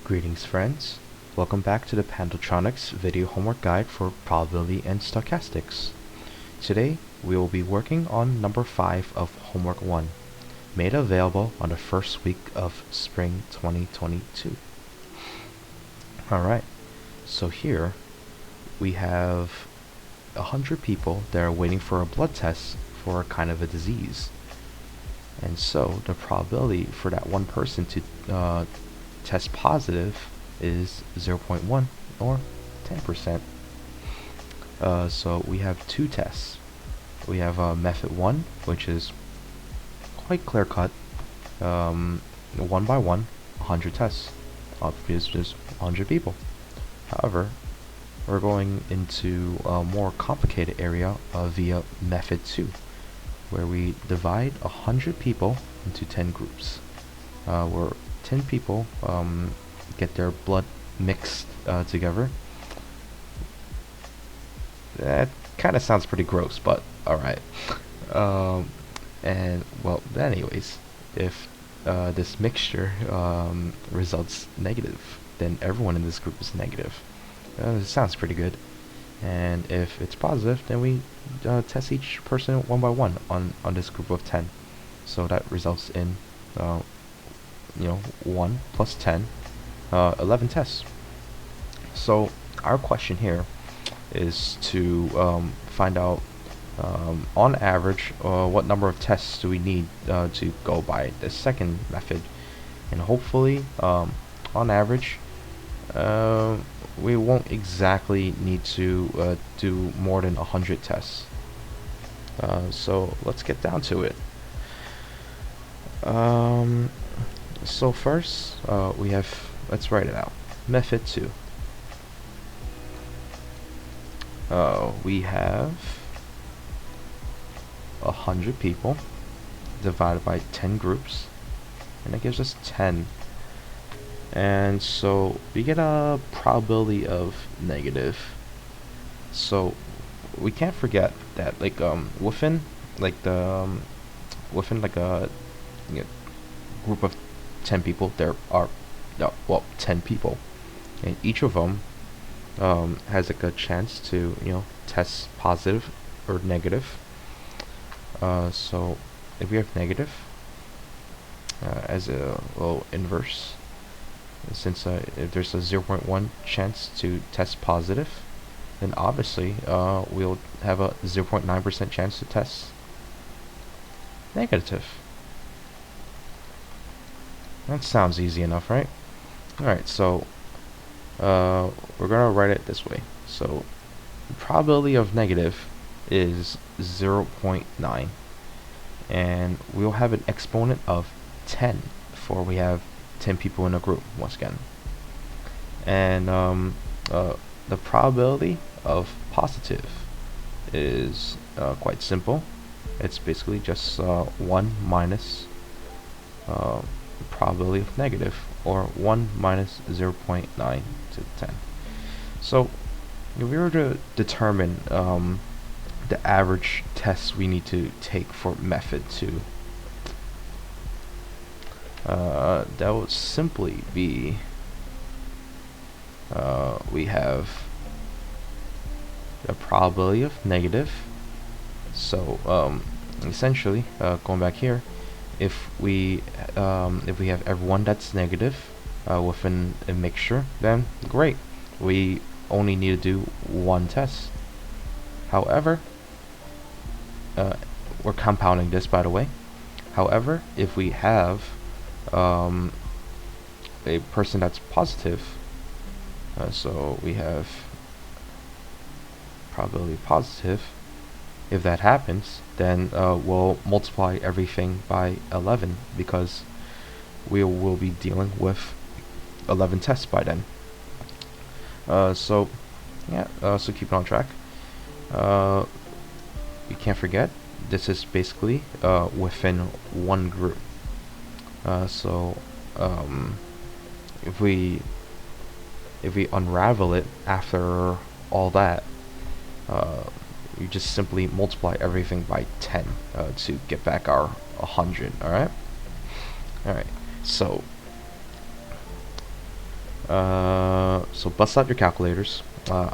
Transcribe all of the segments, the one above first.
Greetings friends, welcome back to the Pandotronics video homework guide for probability and stochastics. Today we will be working on number 5 of homework 1, made available on the first week of spring 2022. Alright, so here we have 100 people that are waiting for a blood test for a kind of a disease. And so the probability for that one person to test positive is 0.1 or 10%. So we have two tests. We have method 1, which is quite clear cut, one by one, 100 tests, because there's 100 people. However, we're going into a more complicated area via method 2, where we divide 100 people into 10 groups, where 10 people get their blood mixed together. That kind of sounds pretty gross, but alright. And well, anyways, if this mixture results negative, then everyone in this group is negative. It sounds pretty good. And if it's positive, then we test each person one by one on this group of 10. So that results in 1 plus 10, 11 tests. So our question here is to find out on average what number of tests do we need to go by the second method, and hopefully on average we won't exactly need to do more than 100 tests. So let's get down to it. So first we have, let's write it out, method 2. We have 100 people divided by 10 groups, and that gives us 10. And so we get a probability of negative. So we can't forget that, like within like a group of 10 people, there are 10 people, and each of them has like a chance to test positive or negative. So if we have negative as a little inverse, since if there's a 0.1 chance to test positive, then obviously we'll have a 0.9% chance to test negative. That sounds easy enough, right? Alright, so we're gonna write it this way. So the probability of negative is 0.9, and we'll have an exponent of 10 for we have 10 people in a group once again. And the probability of positive is quite simple. It's basically just 1 minus probability of negative, or 1 minus 0.9 to 10. So if we were to determine the average tests we need to take for method 2, that would simply be we have the probability of negative. So essentially, going back here, if we have everyone that's negative within a mixture, then great, we only need to do one test. However, we're compounding this, by the way. However, if we have a person that's positive, so we have probability positive. If that happens, then we'll multiply everything by 11, because we will be dealing with 11 tests by then. So yeah, so keep it on track. You can't forget, this is basically within one group. So if we unravel it after all that, you just simply multiply everything by 10 to get back our 100. Alright, so So bust out your calculators. I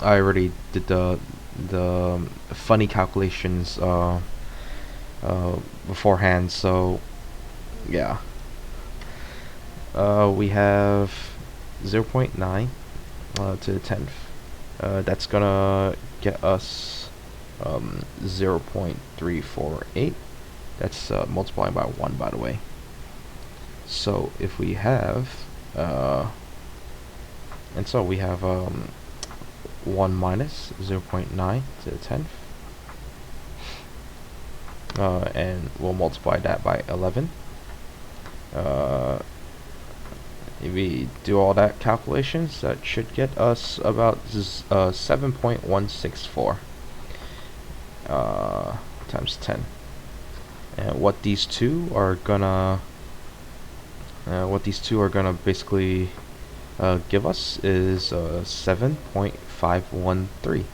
already did the funny calculations beforehand, so yeah. We have 0.9 to the 10th. That's gonna get us 0.348. That's multiplying by 1, by the way. So if we have and so we have 1 minus 0.9 to the 10th, and we'll multiply that by 11. If we do all that calculations, that should get us about 7.164 times 10. And what these two are gonna basically give us is 7.513.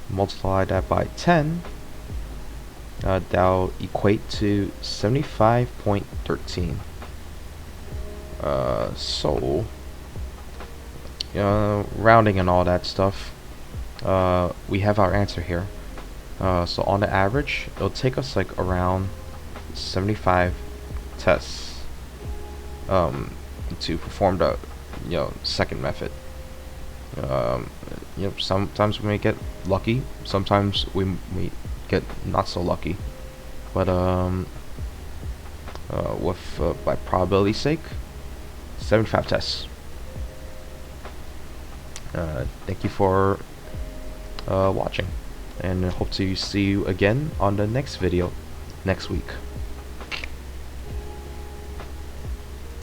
Multiply that by 10. That'll equate to 75.13. So rounding and all that stuff, we have our answer here. So on the average, it'll take us like around 75 tests to perform the second method. Sometimes we may get lucky, sometimes we get not so lucky, but by probability's sake, 75 tests. Thank you for watching, and I hope to see you again on the next video next week.